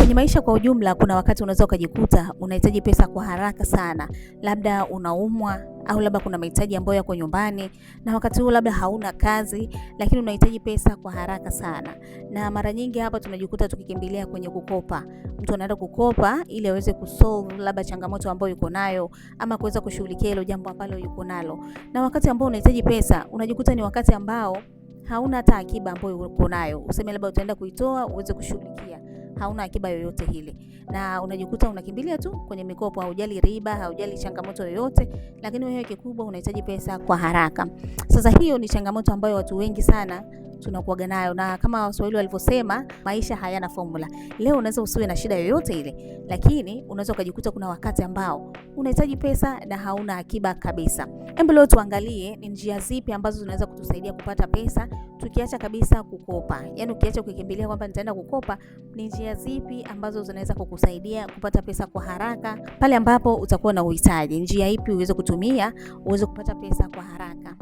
Kwenye maisha kwa ujumla, kuna wakati unaweza ukajikuta unahitaji pesa kwa haraka sana, labda unaumwa au labda kuna mahitaji ambayo yako nyumbani, na wakati huo labda hauna kazi, lakini unahitaji pesa kwa haraka sana. Na mara nyingi hapa tunajikuta tukikimbilia kwenye kukopa. Mtu anaenda kukopa ili aweze kusolve labda changamoto ambayo yuko nayo, ama kuweza kushughulikia hilo jambo ambalo yuko nalo. Na wakati ambao unahitaji pesa, unajikuta ni wakati ambao hauna hata akiba ambayo uko nayo. Useme labda utaenda kuitoa uweze kushughulikia, hauna akiba yoyote hile, na unajikuta unakimbilia tu kwenye mikopo. Haujali riba, haujali changamoto yoyote, lakini wewe kikubwa unahitaji pesa kwa haraka. Sasa hiyo ni changamoto ambayo watu wengi sana tunakuaga nayo, na kama Waswahili walivyosema, maisha hayana formula. Leo unaweza usiwe na shida yoyote ile, lakini unaweza ukajikuta kuna wakati ambao unahitaji pesa na hauna akiba kabisa. Hebu leo tuangalie ni njia zipi ambazo zinaweza kutusaidia kupata pesa tukiacha kabisa kukopa. Yaani ukiacha kukimbilia kwamba nitaenda kukopa, ni njia zipi ambazo zinaweza kukusaidia kupata pesa kwa haraka pale ambapo utakuwa na uhitaji? Njia ipi uweze kutumia uweze kupata pesa kwa haraka?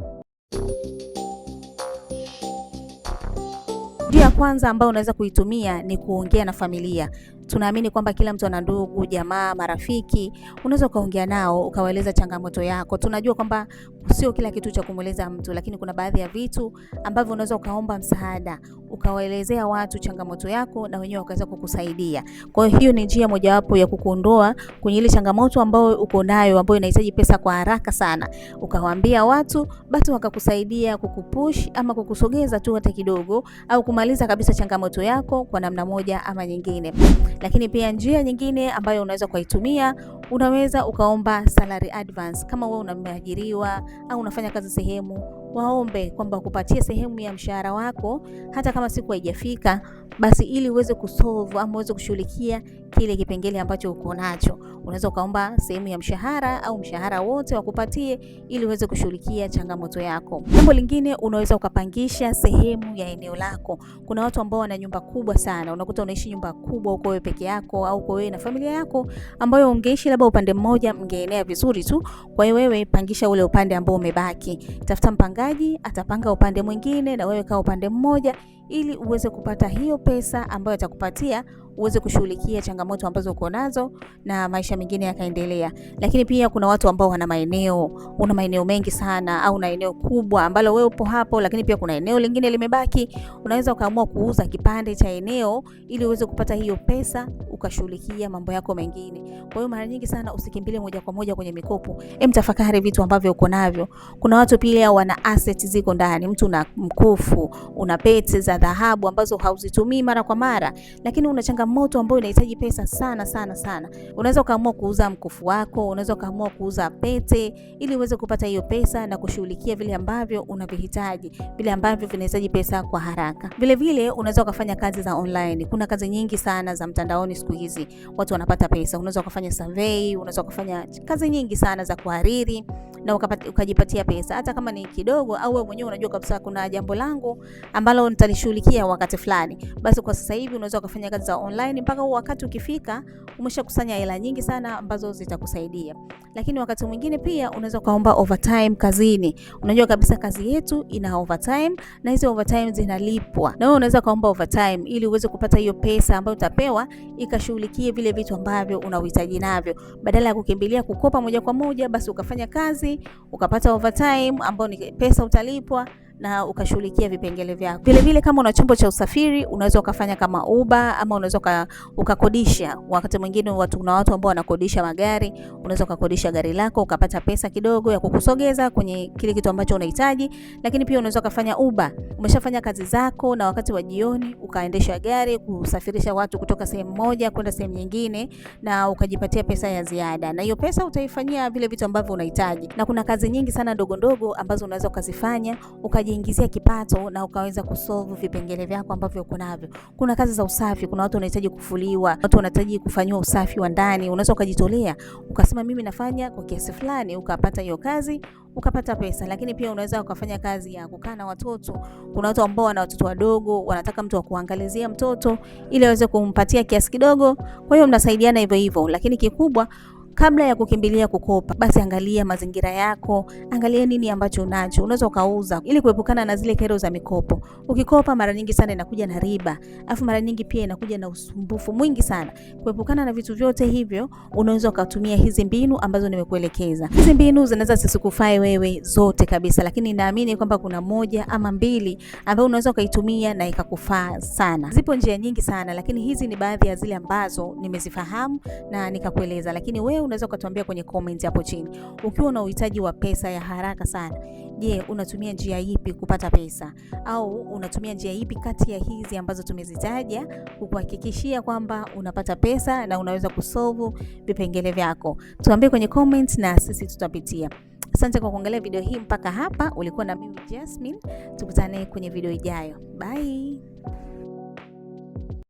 Njia ya kwanza ambayo unaweza kuitumia ni kuongea na familia. Tunaamini kwamba kila mtu ana ndugu, jamaa, marafiki. Unaweza ukaongea nao, ukawaeleza changamoto yako. Tunajua kwamba sio kila kitu cha kumweleza mtu, lakini kuna baadhi ya vitu ambavyo unaweza ukaomba msaada, ukawaelezea watu changamoto yako na wenyewe wakaweza kukusaidia. Kwa hiyo ni njia mojawapo ya kukuondoa kwenye ile changamoto ambayo uko nayo, ambayo inahitaji pesa kwa haraka sana. Ukawaambia watu, basi wakakusaidia kukupush ama kukusogeza tu hata kidogo, au kumaliza kabisa changamoto yako kwa namna moja ama nyingine. Lakini pia njia nyingine ambayo unaweza kuitumia, unaweza ukaomba salary advance. Kama wewe unameajiriwa au unafanya kazi sehemu, waombe kwamba kupatie sehemu ya mshahara wako, hata kama siku haijafika, basi ili uweze kusolve ama uweze kushughulikia kile kipengele ambacho uko nacho. Unaweza ukaomba sehemu ya mshahara au mshahara wote wakupatie ili uweze kushughulikia changamoto yako. Jambo lingine, unaweza ukapangisha sehemu ya eneo lako. Kuna watu ambao wana nyumba kubwa sana. Unakuta unaishi nyumba kubwa uko wewe peke yako au uko wewe na familia yako, ambayo ungeishi labda upande mmoja mngeenea vizuri tu. Kwa hiyo wewe pangisha ule upande ambao umebaki. Tafuta mpangaji, atapanga upande mwingine na wewe kaa upande mmoja, ili uweze kupata hiyo pesa ambayo atakupatia uweze kushughulikia changamoto ambazo uko nazo na maisha mengine yakaendelea. Lakini pia kuna watu ambao wana maeneo, una maeneo mengi sana au na eneo kubwa ambalo wewe upo hapo, lakini pia kuna eneo lingine limebaki. Unaweza ukaamua kuuza kipande cha eneo ili uweze kupata hiyo pesa ukashughulikia mambo yako mengine. Kwa hiyo mara nyingi sana usikimbilie moja kwa moja kwenye mikopo. Tafakari vitu ambavyo uko navyo. Kuna watu pia wana assets ziko ndani. Mtu una mkufu, una pete za dhahabu ambazo hauzitumii mara kwa mara, lakini una changamoto ambayo inahitaji pesa sana sana sana. Unaweza ukaamua kuuza mkufu wako, unaweza ukaamua kuuza pete ili uweze kupata hiyo pesa na kushughulikia vile ambavyo unavihitaji, vile ambavyo vinahitaji pesa kwa haraka. Vile vile unaweza ukafanya kazi za online. Kuna kazi nyingi sana za mtandaoni siku hizi. Watu wanapata pesa. Unaweza ukafanya survey, unaweza ukafanya kazi nyingi sana za kuhariri na ukajipatia pesa, hata kama ni kidogo, au wewe mwenyewe unajua kabisa kuna jambo langu ambalo nitalishughulikia wakati fulani. Basi kwa sasa hivi unaweza ukafanya kazi za online mpaka wakati ukifika umeshakusanya hela nyingi sana ambazo zitakusaidia. Lakini wakati mwingine pia unaweza kaomba overtime kazini. Unajua kabisa kazi yetu ina overtime na hizo overtime zinalipwa. Na wewe unaweza kaomba overtime ili uweze kupata hiyo pesa ambayo utapewa ikashughulikie vile vitu ambavyo unahitaji navyo. Badala ya kukimbilia kukopa moja kwa moja, basi ukafanya kazi, ukapata overtime ambayo ni pesa utalipwa na ukashughulikia vipengele vyako. Vile vile kama una chombo cha usafiri, unaweza ukafanya kama Uber ama unaweza ukakodisha. Wakati mwingine kuna watu ambao wanakodisha magari. Unaweza ukakodisha gari lako ukapata pesa kidogo ya kukusogeza kwenye kile kitu ambacho unahitaji. Lakini pia unaweza ukafanya Uber. Umeshafanya kazi zako na wakati wa jioni ukaendesha gari kusafirisha watu kutoka sehemu moja kwenda sehemu nyingine, na ukajipatia pesa ya ziada. Na hiyo pesa utaifanyia vile vitu ambavyo unahitaji. Na kuna kazi nyingi sana ndogo ndogo ambazo unaweza ukazifanya ukajiingizia kipato na ukaweza kusolve vipengele vyako ambavyo uko navyo. Kuna kazi za usafi. Kuna watu wanahitaji kufuliwa, watu wanahitaji kufanywa usafi wa ndani. Unaweza ukajitolea ukasema mimi nafanya kwa kiasi fulani, ukapata hiyo kazi ukapata pesa. Lakini pia unaweza ukafanya kazi ya kukaa na watoto. Kuna watu ambao wana watoto wadogo, wanataka mtu wa kuangalizia mtoto ili aweze kumpatia kiasi kidogo. Kwa hiyo mnasaidiana hivyo hivyo. Lakini kikubwa Kabla ya kukimbilia kukopa, basi angalia mazingira yako, angalia nini ambacho unacho, unaweza ukauza ili kuepukana na zile kero za mikopo. Ukikopa mara nyingi sana inakuja na riba, alafu mara nyingi pia inakuja na usumbufu mwingi sana. Kuepukana na vitu vyote hivyo, unaweza ukatumia hizi mbinu ambazo nimekuelekeza. Hizi mbinu zinaweza zisikufai wewe zote kabisa, lakini naamini kwamba kuna moja ama mbili ambayo unaweza ukaitumia na ikakufaa sana. Zipo njia nyingi sana, lakini hizi ni baadhi ya zile ambazo nimezifahamu na nikakueleza. Lakini wewe unaweza ukatuambia kwenye comment hapo chini, ukiwa na uhitaji wa pesa ya haraka sana, je, unatumia njia ipi kupata pesa? Au unatumia njia ipi kati ya hizi ambazo tumezitaja kukuhakikishia kwamba unapata pesa na unaweza kusolve vipengele vyako? Tuambie kwenye comment na sisi tutapitia. Asante kwa kuangalia video hii mpaka hapa. Ulikuwa na mimi Jasmine. Tukutane kwenye video ijayo. Bye.